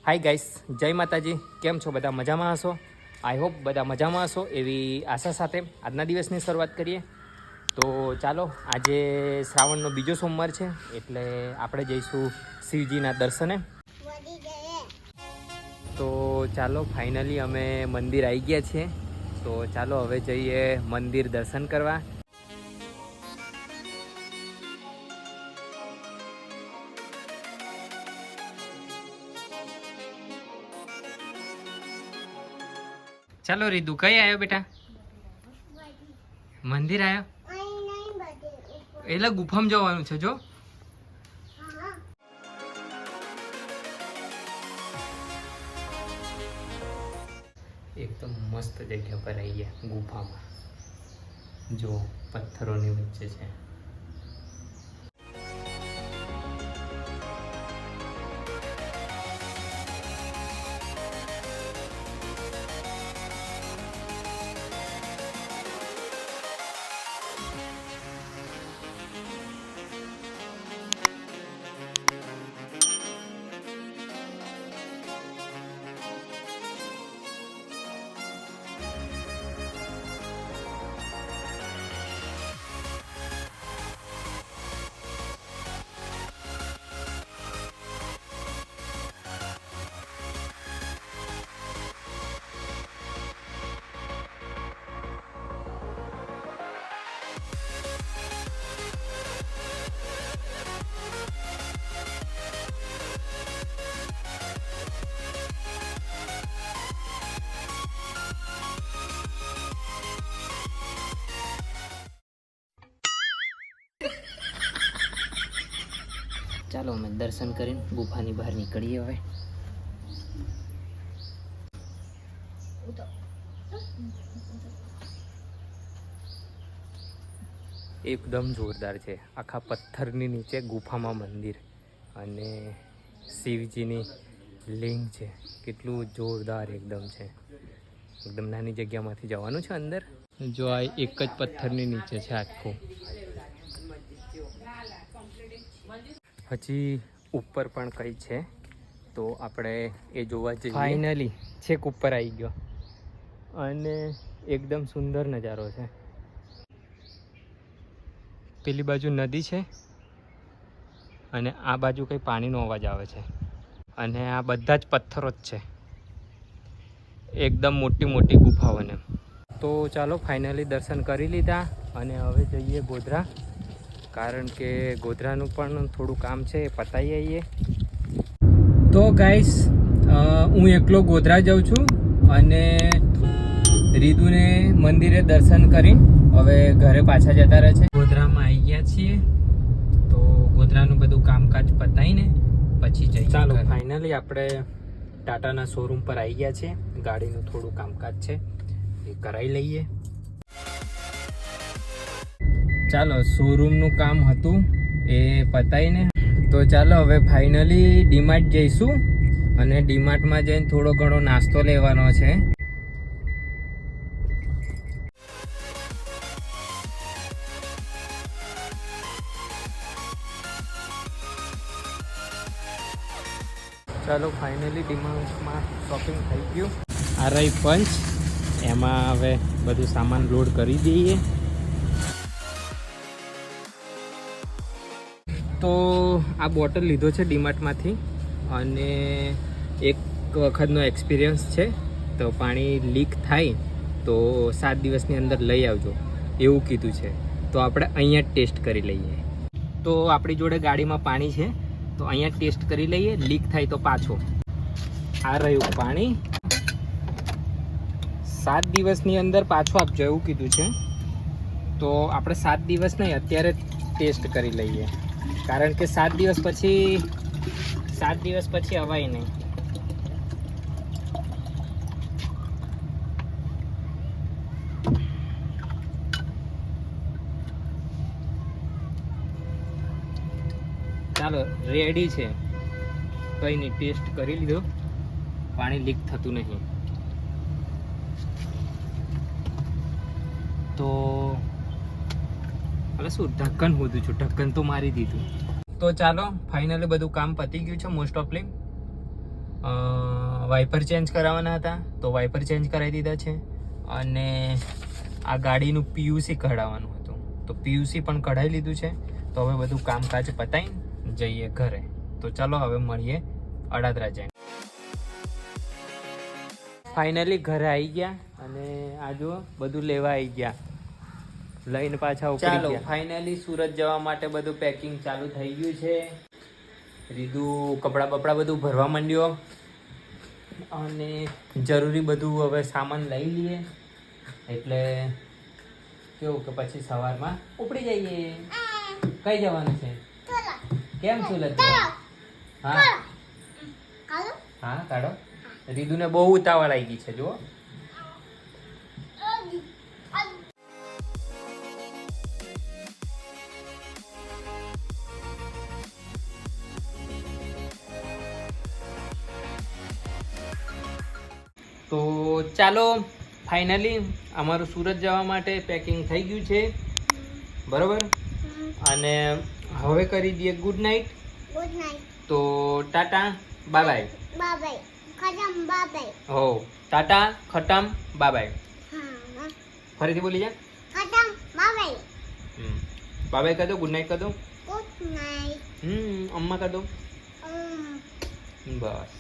Hi guys, જય માતાજી. કેમ છો બધા? મજામાં હશો? આઈ હોપ બધા મજામાં હશો એવી આશા સાથે આજના દિવસની શરૂઆત કરીએ. તો ચાલો, આજે શ્રાવણનો બીજો સોમવાર છે એટલે આપણે જઈશું શિવજીના દર્શને. તો ચાલો, ફાઇનલી અમે મંદિર આવી ગયા છીએ. તો ચાલો હવે જઈએ મંદિર દર્શન કરવા. ચાલો રીતુ, કઈ આવ્યો બેટા? મંદિર આવ્યો એટલે ગુફામાં જવાનું છે. જો એકદમ મસ્ત જગ્યા પર આવી ગયા ગુફામાં. જો પથ્થરોની વચ્ચે છે. ચાલો અમે દર્શન કરીને ગુફાની બહાર નીકળીએ હવે. એકદમ જોરદાર છે. આખા પથ્થરની નીચે ગુફામાં મંદિર અને શિવજીની લિંગ છે. કેટલું જોરદાર એકદમ છે. એકદમ નાની જગ્યામાંથી જવાનું છે અંદર. જો આ એક જ પથ્થરની નીચે છે આખું. હજી ઉપર પણ કંઈ છે તો આપણે એ જોવા જઈએ. ફાઇનલી છેક ઉપર આવી ગયો અને એકદમ સુંદર નજારો છે. પેલી બાજુ નદી છે અને આ બાજુ કંઈ પાણીનો અવાજ આવે છે અને આ બધા જ પથ્થરો જ છે. એકદમ મોટી મોટી ગુફાઓને. તો ચાલો ફાઇનલી દર્શન કરી લીધા અને હવે જઈએ ગોધરા, કારણ કે ગોધરાનું પણ થોડું કામ છે, એ પતાવી આવીએ. તો ગાઈસ, હું એકલો ગોધરા જાઉં છું અને રીદુને મંદિરે દર્શન કરી હવે ઘરે પાછા જતા રહે છે. ગોધરામાં આવી ગયા છીએ તો ગોધરાનું બધું કામકાજ પતાવીને પછી જઈએ. ચાલો ફાઇનલી આપણે ટાટાના શોરૂમ પર આવી ગયા છીએ. ગાડીનું થોડું કામકાજ છે એ કરાવી લઈએ. ચાલો, શોરૂમનું કામ હતું એ પતાવીને તો ચાલો હવે ફાઇનલી ડીમાર્ટ જઈશું અને ડીમાર્ટમાં જઈને થોડો ઘણો નાસ્તો લેવાનો છે. ચાલો ફાઇનલી ડીમાર્ટમાં શોપિંગ થઈ ગયું. આ રહી પંચ, એમાં હવે બધું સામાન લોડ કરી દઈએ. તો આ બોટલ લીધો છે ડીમાર્ટમાંથી અને એક વખતનો એક્સપિરિયન્સ છે. તો પાણી લીક થાય તો 7 દિવસની અંદર લઈ આવજો એવું કીધું છે. તો આપણે અહીંયા જ ટેસ્ટ કરી લઈએ. તો આપણી જોડે ગાડીમાં પાણી છે તો અહીંયા ટેસ્ટ કરી લઈએ. લીક થાય તો પાછો. આ રહ્યું પાણી. 7 દિવસની અંદર પાછું આપજો એવું કીધું છે. તો આપણે 7 દિવસ નહીં, અત્યારે ટેસ્ટ કરી લઈએ, કારણ કે 7 દિવસ પછી અવાય નહીં. ચાલો રેડી છે, કંઈ નહીં, ટેસ્ટ કરી લીધો. પાણી લીક થતું નહીં. તો એટલે શું ઢક્કન હોતું છું, ઢક્કન તો મારી દીધું. તો ચાલો ફાઇનલી બધું કામ પતી ગયું છે મોસ્ટ ઓફલી. વાઇપર ચેન્જ કરાવવાના હતા તો વાઇપર ચેન્જ કરાવી દીધા છે અને આ ગાડીનું પીયુસી કઢાવવાનું હતું તો પીયુસી પણ કઢાવી લીધું છે. તો હવે બધું કામકાજ પતાવીને જઈએ ઘરે. તો ચાલો હવે મળીએ અડાદરા જઈને. ફાઇનલી ઘરે આવી ગયા અને આ જો બધું લેવા આવી ગયા, લઈને પાછા ઉપડી ગયા. ચાલો ફાઇનલી સુરત જવા માટે બધું પેકિંગ ચાલુ થઈ ગયું છે. રીધું કપડાં બપડા બધું ભરવા માંડ્યો અને જરૂરી બધું હવે સામાન લઈ લઈએ એટલે કેવું કે પછી સવારમાં ઉપડી જઈએ. કઈ જવાનું છે? કેમ સુરત? હા હા કાઢો. રીધુને બહુ ઉતાવળ આવી ગઈ છે જુઓ. તો ચાલો ફાઇનલી અમારું સુરત જવા માટે પેકિંગ થઈ ગયું છે બરોબર. અને હવે કરી દઈએ ગુડ નાઇટ. Good night. તો tata bye bye. Bye bye. ખતમ બાય બાય. હો ટાટા ખતમ બાય બાય. હા ફરીથી બોલી જા. ખતમ બાય બાય. બાય બાય કહી દો, ગુડ નાઇટ કહી દો. Good night. અમ્મા કહી દો. બસ.